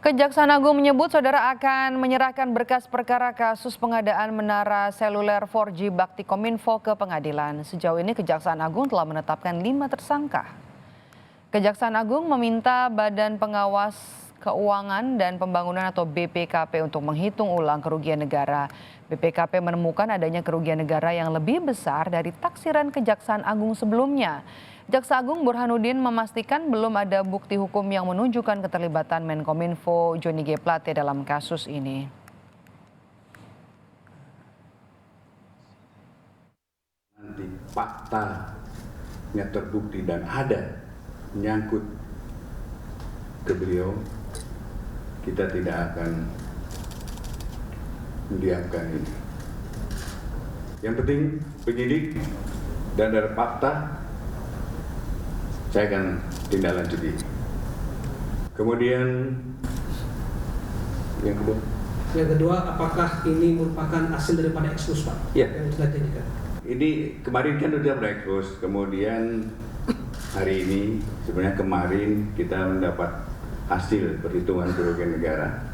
Kejaksaan Agung menyebut saudara akan menyerahkan berkas perkara kasus pengadaan menara seluler 4G Baktikominfo ke pengadilan. Sejauh ini Kejaksaan Agung telah menetapkan 5 tersangka. Kejaksaan Agung meminta Badan Pengawas Keuangan dan Pembangunan atau BPKP untuk menghitung ulang kerugian negara. BPKP menemukan adanya kerugian negara yang lebih besar dari taksiran Kejaksaan Agung sebelumnya. Jaksa Agung Burhanuddin memastikan belum ada bukti hukum yang menunjukkan keterlibatan Menkominfo Johnny G. Plate dalam kasus ini. Nanti faktanya terbukti dan ada menyangkut ke beliau, kita tidak akan mendiamkan ini. Yang penting penyidik dan dari fakta saya akan tindak lanjuti. Kemudian yang kedua, apakah ini merupakan hasil daripada ekspos, Pak? Ya. Yang sudah dijadikan. Ini kemarin kan sudah berekspos, kemudian hari ini sebenarnya kemarin kita mendapat hasil perhitungan kerugian negara.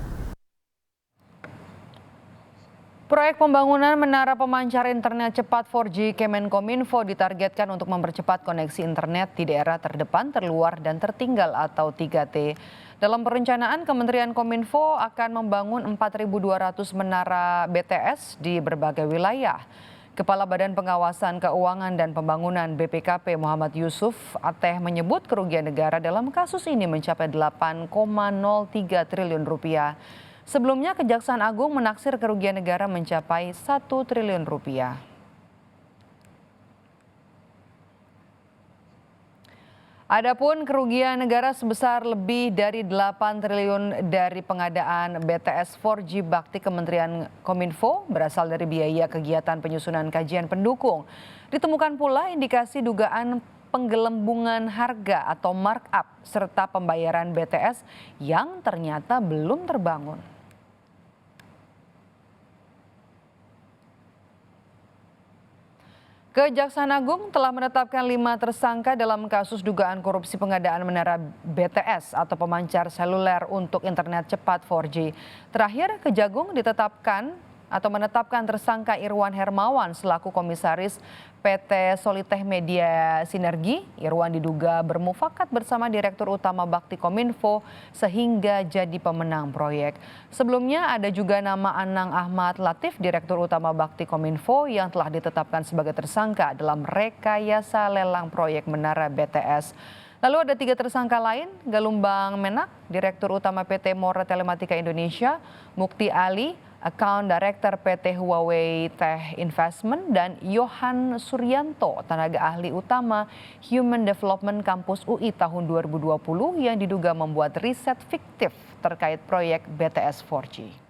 Proyek pembangunan menara pemancar internet cepat 4G Kemenkominfo ditargetkan untuk mempercepat koneksi internet di daerah terdepan, terluar, dan tertinggal atau 3T. Dalam perencanaan, Kementerian Kominfo akan membangun 4.200 menara BTS di berbagai wilayah. Kepala Badan Pengawasan Keuangan dan Pembangunan BPKP Muhammad Yusuf Ateh menyebut kerugian negara dalam kasus ini mencapai 8,03 triliun rupiah. Sebelumnya Kejaksaan Agung menaksir kerugian negara mencapai 1 triliun rupiah. Adapun kerugian negara sebesar lebih dari 8 triliun dari pengadaan BTS 4G Bakti Kementerian Kominfo berasal dari biaya kegiatan penyusunan kajian pendukung. Ditemukan pula indikasi dugaan penggelembungan harga atau markup serta pembayaran BTS yang ternyata belum terbangun. Kejaksaan Agung telah menetapkan 5 tersangka dalam kasus dugaan korupsi pengadaan menara BTS atau pemancar seluler untuk internet cepat 4G. Terakhir, Kejagung menetapkan tersangka Irwan Hermawan selaku komisaris PT Solitech Media Sinergi. Irwan diduga bermufakat bersama Direktur Utama Baktikominfo sehingga jadi pemenang proyek. Sebelumnya ada juga nama Anang Ahmad Latif, Direktur Utama Baktikominfo yang telah ditetapkan sebagai tersangka dalam rekayasa lelang proyek menara BTS. Lalu ada 3 tersangka lain, Galumbang Menak, Direktur Utama PT Mora Telematika Indonesia, Mukti Ali, Account Director PT Huawei Tech Investment, dan Yohan Suryanto, tenaga ahli utama Human Development Kampus UI tahun 2020 yang diduga membuat riset fiktif terkait proyek BTS 4G.